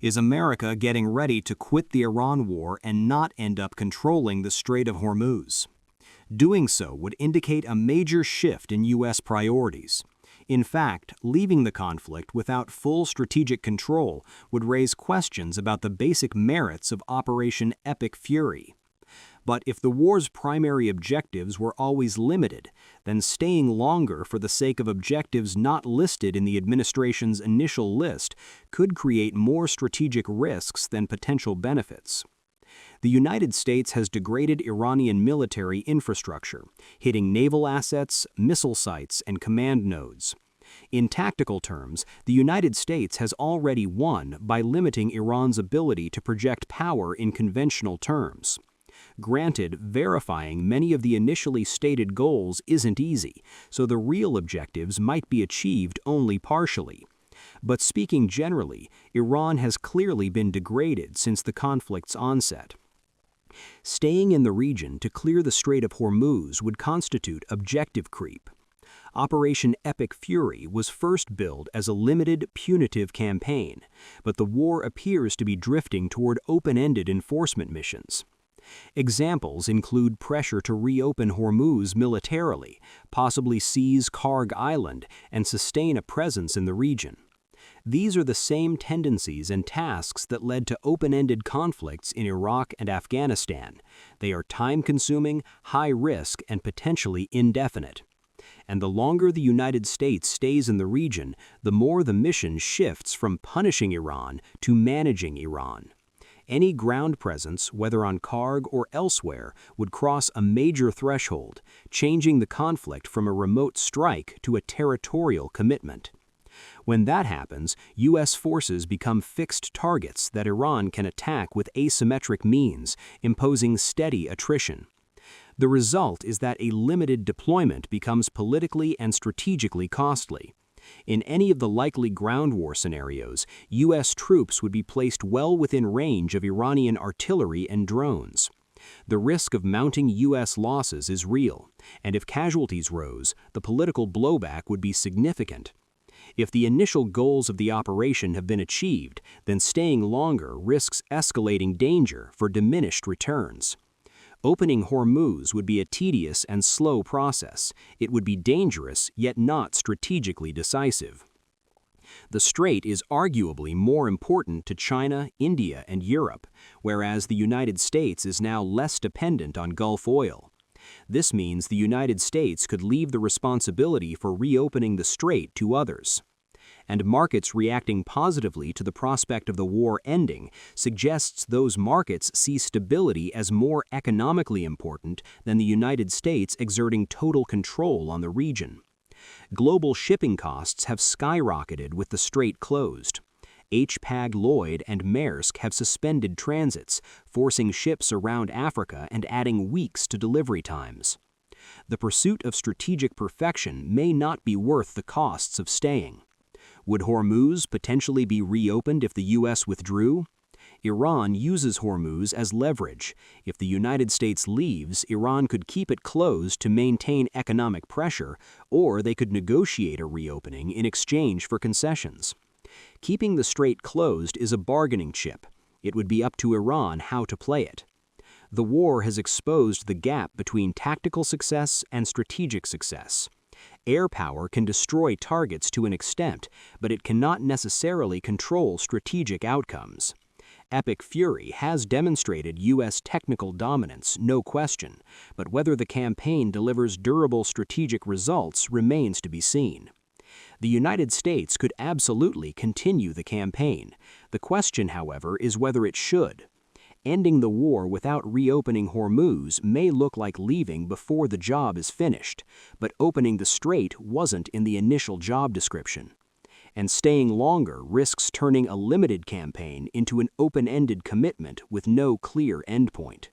Is America getting ready to quit the Iran war and not end up controlling the Strait of Hormuz? Doing so would indicate a major shift in U.S. priorities. In fact, leaving the conflict without full strategic control would raise questions about the basic merits of Operation Epic Fury. But if the war's primary objectives were always limited, then staying longer for the sake of objectives not listed in the administration's initial list could create more strategic risks than potential benefits. The United States has degraded Iranian military infrastructure, hitting naval assets, missile sites, and command nodes. In tactical terms, the United States has already won by limiting Iran's ability to project power in conventional terms. Granted, verifying many of the initially stated goals isn't easy, so the real objectives might be achieved only partially. But speaking generally, Iran has clearly been degraded since the conflict's onset. Staying in the region to clear the Strait of Hormuz would constitute objective creep. Operation Epic Fury was first billed as a limited, punitive campaign, but the war appears to be drifting toward open-ended enforcement missions. Examples include pressure to reopen Hormuz militarily, possibly seize Karg Island, and sustain a presence in the region. These are the same tendencies and tasks that led to open-ended conflicts in Iraq and Afghanistan. They are time-consuming, high-risk, and potentially indefinite. And the longer the United States stays in the region, the more the mission shifts from punishing Iran to managing Iran. Any ground presence, whether on Karg or elsewhere, would cross a major threshold, changing the conflict from a remote strike to a territorial commitment. When that happens, U.S. forces become fixed targets that Iran can attack with asymmetric means, imposing steady attrition. The result is that a limited deployment becomes politically and strategically costly. In any of the likely ground war scenarios, U.S. troops would be placed well within range of Iranian artillery and drones. The risk of mounting U.S. losses is real, and if casualties rose, the political blowback would be significant. If the initial goals of the operation have been achieved, then staying longer risks escalating danger for diminished returns. Opening Hormuz would be a tedious and slow process. It would be dangerous, yet not strategically decisive. The strait is arguably more important to China, India, and Europe, whereas the United States is now less dependent on Gulf oil. This means the United States could leave the responsibility for reopening the strait to others. And markets reacting positively to the prospect of the war ending suggests those markets see stability as more economically important than the United States exerting total control on the region. Global shipping costs have skyrocketed with the strait closed. Hapag-Lloyd and Maersk have suspended transits, forcing ships around Africa and adding weeks to delivery times. The pursuit of strategic perfection may not be worth the costs of staying. Would Hormuz potentially be reopened if the U.S. withdrew? Iran uses Hormuz as leverage. If the United States leaves, Iran could keep it closed to maintain economic pressure, or they could negotiate a reopening in exchange for concessions. Keeping the strait closed is a bargaining chip. It would be up to Iran how to play it. The war has exposed the gap between tactical success and strategic success. Air power can destroy targets to an extent, but it cannot necessarily control strategic outcomes. Epic Fury has demonstrated U.S. technical dominance, no question, but whether the campaign delivers durable strategic results remains to be seen. The United States could absolutely continue the campaign. The question, however, is whether it should. Ending the war without reopening Hormuz may look like leaving before the job is finished, but opening the strait wasn't in the initial job description. And staying longer risks turning a limited campaign into an open-ended commitment with no clear endpoint.